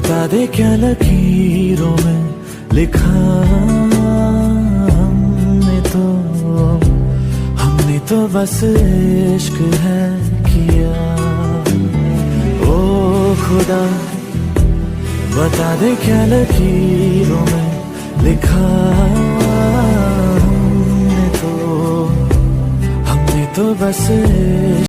बता दे क्या लकीरों में लिखा हमने तो बस इश्क है किया। ओ खुदा बता दे क्या लकीरों में लिखा हमने तो बस